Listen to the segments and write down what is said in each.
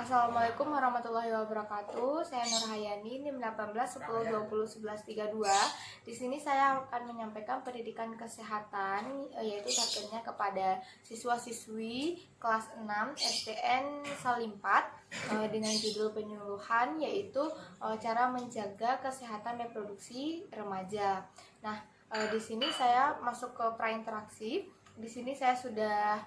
Assalamualaikum warahmatullahi wabarakatuh. Saya Nurhayani, NIM 18 10 20 11 32. Di sini saya akan menyampaikan pendidikan kesehatan, yaitu targetnya kepada siswa-siswi kelas 6 STN Salim 4 dengan judul penyuluhan, yaitu cara menjaga kesehatan reproduksi remaja. Nah, di sini saya masuk ke prainteraksi. Di sini saya sudah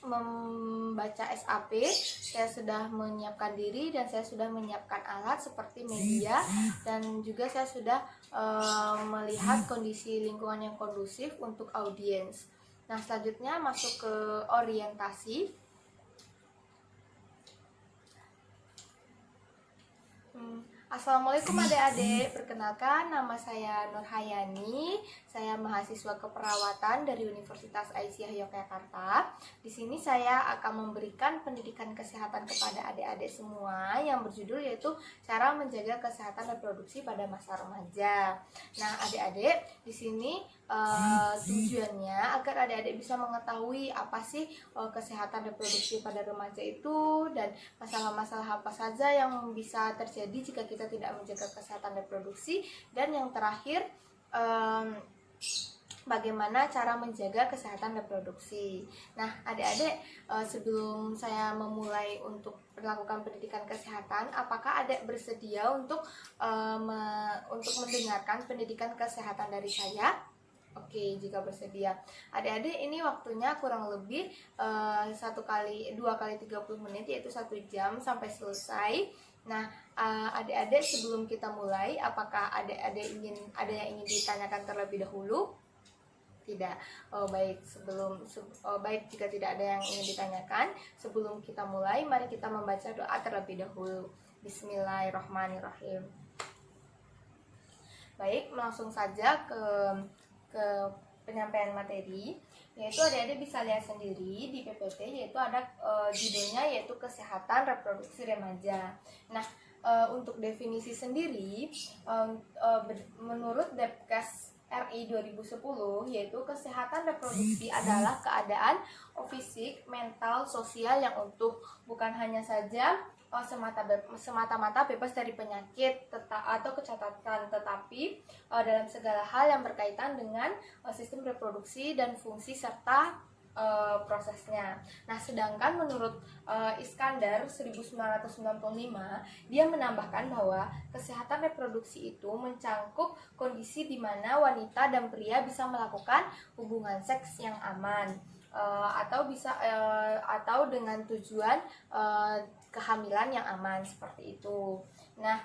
membaca SAP, saya sudah menyiapkan diri dan saya sudah menyiapkan alat seperti media, dan juga saya sudah melihat kondisi lingkungan yang kondusif untuk audiens. Nah, selanjutnya masuk ke orientasi. Assalamualaikum adik-adik, perkenalkan nama saya Nurhayani. Saya mahasiswa keperawatan dari Universitas Aisyah Yogyakarta. Di sini saya akan memberikan pendidikan kesehatan kepada adik-adik semua yang berjudul yaitu cara menjaga kesehatan reproduksi pada masa remaja. Nah, adik-adik, di sini tujuannya agar adik-adik bisa mengetahui apa sih kesehatan reproduksi pada remaja itu dan masalah-masalah apa saja yang bisa terjadi jika kita tidak menjaga kesehatan reproduksi, dan yang terakhir bagaimana cara menjaga kesehatan reproduksi. Nah, adik-adik, sebelum saya memulai untuk melakukan pendidikan kesehatan, apakah adik bersedia untuk mendengarkan pendidikan kesehatan dari saya? Oke, jika bersedia. Adik-adik, ini waktunya kurang lebih 2 kali 30 menit, yaitu 1 jam sampai selesai. Nah, adik-adik, sebelum kita mulai, apakah adik-adik ada yang ingin ditanyakan terlebih dahulu? Tidak. Baik, jika tidak ada yang ingin ditanyakan, sebelum kita mulai, mari kita membaca doa terlebih dahulu. Bismillahirrahmanirrahim. Baik, langsung saja ke penyampaian materi, yaitu adik-adik bisa lihat sendiri di PPT, yaitu ada judulnya yaitu kesehatan reproduksi remaja. Nah, untuk definisi sendiri, menurut Depkes RI 2010, yaitu kesehatan reproduksi adalah keadaan fisik, mental, sosial yang utuh, bukan hanya saja semata-mata bebas dari penyakit atau kecacatan, tetapi dalam segala hal yang berkaitan dengan sistem reproduksi dan fungsi serta prosesnya. Nah, sedangkan menurut Iskandar 1995, dia menambahkan bahwa kesehatan reproduksi itu mencangkup kondisi di mana wanita dan pria bisa melakukan hubungan seks yang aman, atau dengan tujuan kehamilan yang aman, seperti itu. Nah,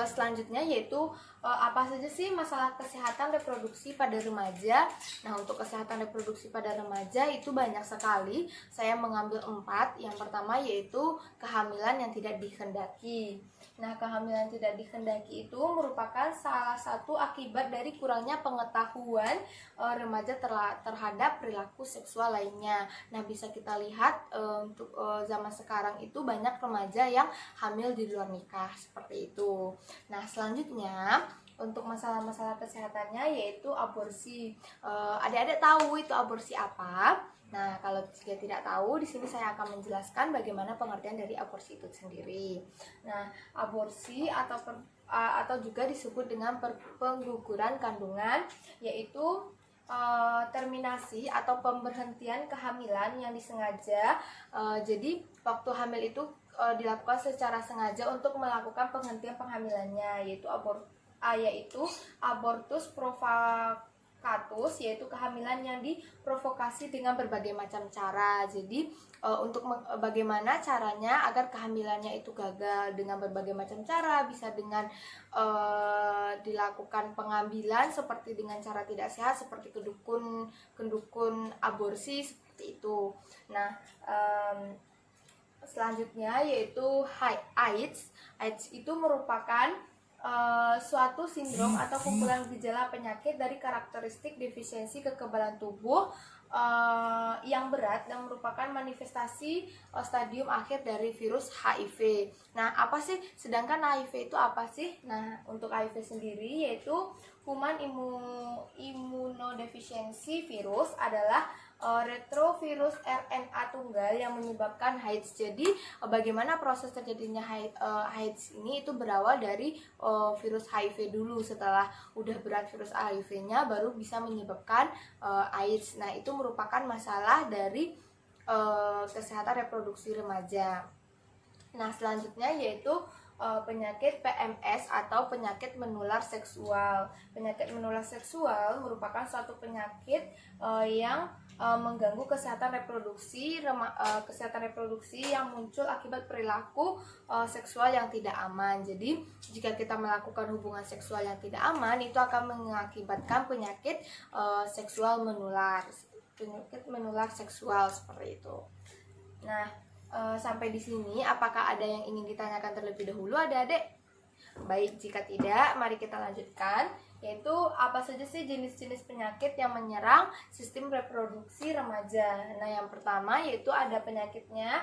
selanjutnya yaitu apa saja sih masalah kesehatan reproduksi pada remaja. Nah, untuk kesehatan reproduksi pada remaja itu banyak sekali. Saya mengambil 4. Yang pertama yaitu kehamilan yang tidak dikehendaki. Nah, kehamilan tidak dikehendaki itu merupakan salah satu akibat dari kurangnya pengetahuan remaja terhadap perilaku seksual lainnya. Nah, bisa kita lihat untuk zaman sekarang itu banyak remaja yang hamil di luar nikah, seperti itu. Nah, selanjutnya untuk masalah-masalah kesehatannya yaitu aborsi. Adik-adik tahu itu aborsi apa? Nah, kalau jika tidak tahu, di sini saya akan menjelaskan bagaimana pengertian dari aborsi itu sendiri. Nah, aborsi atau juga disebut dengan pengguguran kandungan, yaitu terminasi atau pemberhentian kehamilan yang disengaja. Jadi waktu hamil itu dilakukan secara sengaja untuk melakukan penghentian penghamilannya, yaitu abortus provocatus, yaitu kehamilan yang diprovokasi dengan berbagai macam cara. Jadi untuk bagaimana caranya agar kehamilannya itu gagal dengan berbagai macam cara, bisa dengan dilakukan pengambilan seperti dengan cara tidak sehat seperti kedukun aborsi, seperti itu. Nah, selanjutnya yaitu AIDS. AIDS itu merupakan suatu sindrom atau kumpulan gejala penyakit dari karakteristik defisiensi kekebalan tubuh yang berat dan merupakan manifestasi stadium akhir dari virus HIV. Nah, apa sih? Sedangkan HIV itu apa sih? Nah, untuk HIV sendiri yaitu Human Immunodeficiency Virus adalah retrovirus RNA tunggal yang menyebabkan AIDS. Jadi bagaimana proses terjadinya AIDS ini itu berawal dari virus HIV dulu. Setelah udah berat virus HIV-nya baru bisa menyebabkan AIDS. Nah, itu merupakan masalah dari kesehatan reproduksi remaja. Nah, selanjutnya yaitu penyakit PMS atau penyakit menular seksual. Penyakit menular seksual merupakan suatu penyakit yang mengganggu kesehatan reproduksi yang muncul akibat perilaku seksual yang tidak aman. Jadi, jika kita melakukan hubungan seksual yang tidak aman, itu akan mengakibatkan penyakit seksual menular. Penyakit menular seksual seperti itu. Nah, sampai di sini apakah ada yang ingin ditanyakan terlebih dahulu adik-adik? Baik, jika tidak, mari kita lanjutkan, yaitu apa saja sih jenis-jenis penyakit yang menyerang sistem reproduksi remaja. Nah, yang pertama yaitu ada penyakitnya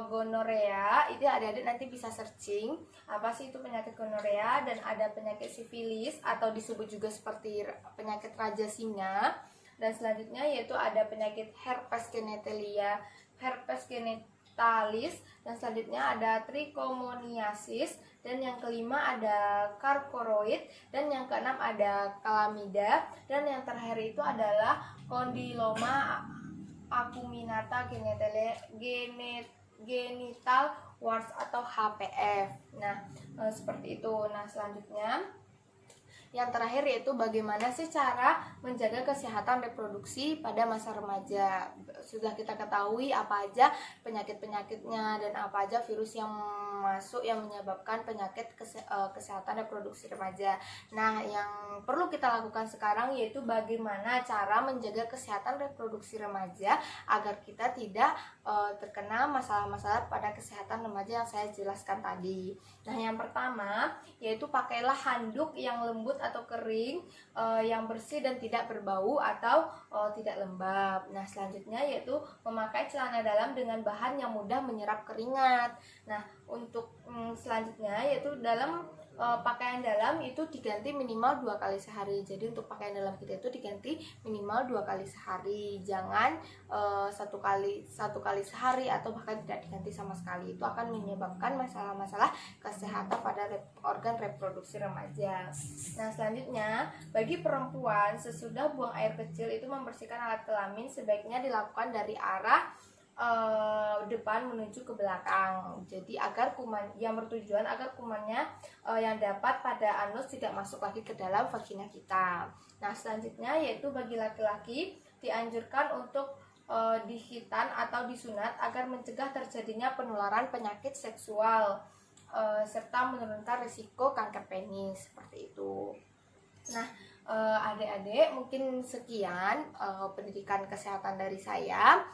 gonorea. Itu adik-adik nanti bisa searching apa sih itu penyakit gonorea, dan ada penyakit sifilis atau disebut juga seperti penyakit raja singa. Dan selanjutnya yaitu ada penyakit herpes genitalis, dan selanjutnya ada trichomoniasis, dan yang kelima ada carcoroid, dan yang keenam ada chlamydia, dan yang terakhir itu adalah condyloma acuminata genital warts atau HPV. Nah, seperti itu. Nah, selanjutnya yang terakhir yaitu bagaimana sih cara menjaga kesehatan reproduksi pada masa remaja. Sudah kita ketahui apa aja penyakit-penyakitnya dan apa aja virus yang masuk yang menyebabkan penyakit kesehatan reproduksi remaja. Nah, yang perlu kita lakukan sekarang yaitu bagaimana cara menjaga kesehatan reproduksi remaja agar kita tidak terkena masalah-masalah pada kesehatan remaja yang saya jelaskan tadi. Nah, yang pertama yaitu pakailah handuk yang lembut atau kering, yang bersih dan tidak berbau atau tidak lembab. Nah, selanjutnya yaitu memakai celana dalam dengan bahan yang mudah menyerap keringat. Nah, untuk selanjutnya yaitu dalam pakaian dalam itu diganti minimal 2 kali sehari. Jadi untuk pakaian dalam kita itu diganti minimal 2 kali sehari, jangan satu kali sehari atau bahkan tidak diganti sama sekali. Itu akan menyebabkan masalah-masalah kesehatan pada organ reproduksi remaja. Nah, selanjutnya bagi perempuan sesudah buang air kecil itu membersihkan alat kelamin sebaiknya dilakukan dari arah depan menuju ke belakang. Jadi agar kuman yang bertujuan agar kumannya yang dapat pada anus tidak masuk lagi ke dalam vagina kita. Nah, selanjutnya yaitu bagi laki-laki dianjurkan untuk dihitan atau disunat agar mencegah terjadinya penularan penyakit seksual serta menurunkan risiko kanker penis seperti itu. Nah, adik-adik mungkin sekian pendidikan kesehatan dari saya.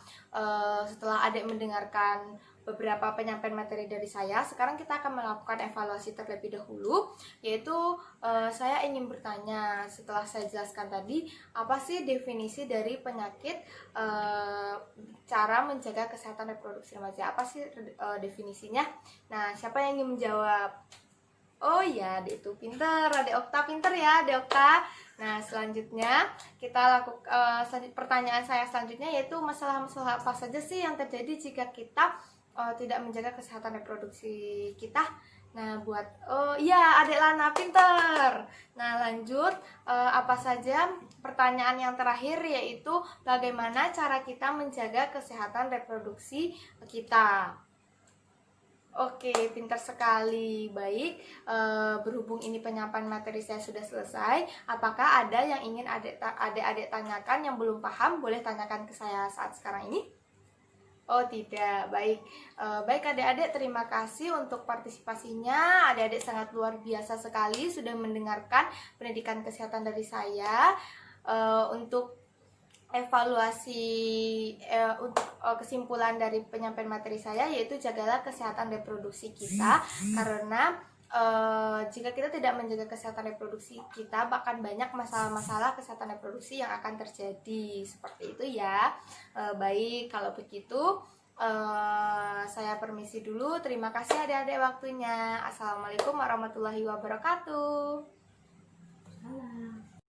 Setelah adik mendengarkan beberapa penyampaian materi dari saya, sekarang kita akan melakukan evaluasi terlebih dahulu, yaitu saya ingin bertanya setelah saya jelaskan tadi, apa sih definisi dari penyakit cara menjaga kesehatan reproduksi remaja? Apa sih definisinya? Nah, siapa yang ingin menjawab? Oh ya, Adik itu pinter, Adik Okta pinter ya, Adik Okta. Nah, selanjutnya kita lakukan pertanyaan saya selanjutnya yaitu masalah-masalah apa saja sih yang terjadi jika kita tidak menjaga kesehatan reproduksi kita. Nah, iya, Adik Lana pinter. Nah, lanjut apa saja pertanyaan yang terakhir yaitu bagaimana cara kita menjaga kesehatan reproduksi kita. Oke, pintar sekali. Baik, berhubung ini penyampaian materi saya sudah selesai, apakah ada yang ingin adik-adik tanyakan yang belum paham? Boleh tanyakan ke saya saat sekarang ini. Oh tidak, baik. Baik adik-adik, terima kasih untuk partisipasinya. Adik-adik sangat luar biasa sekali sudah mendengarkan pendidikan kesehatan dari saya. Untuk evaluasi untuk kesimpulan dari penyampaian materi saya yaitu jagalah kesehatan reproduksi kita, karena jika kita tidak menjaga kesehatan reproduksi kita bahkan banyak masalah-masalah kesehatan reproduksi yang akan terjadi seperti itu ya. Baik, kalau begitu saya permisi dulu. Terima kasih adik-adik waktunya. Assalamualaikum warahmatullahi wabarakatuh. Salam.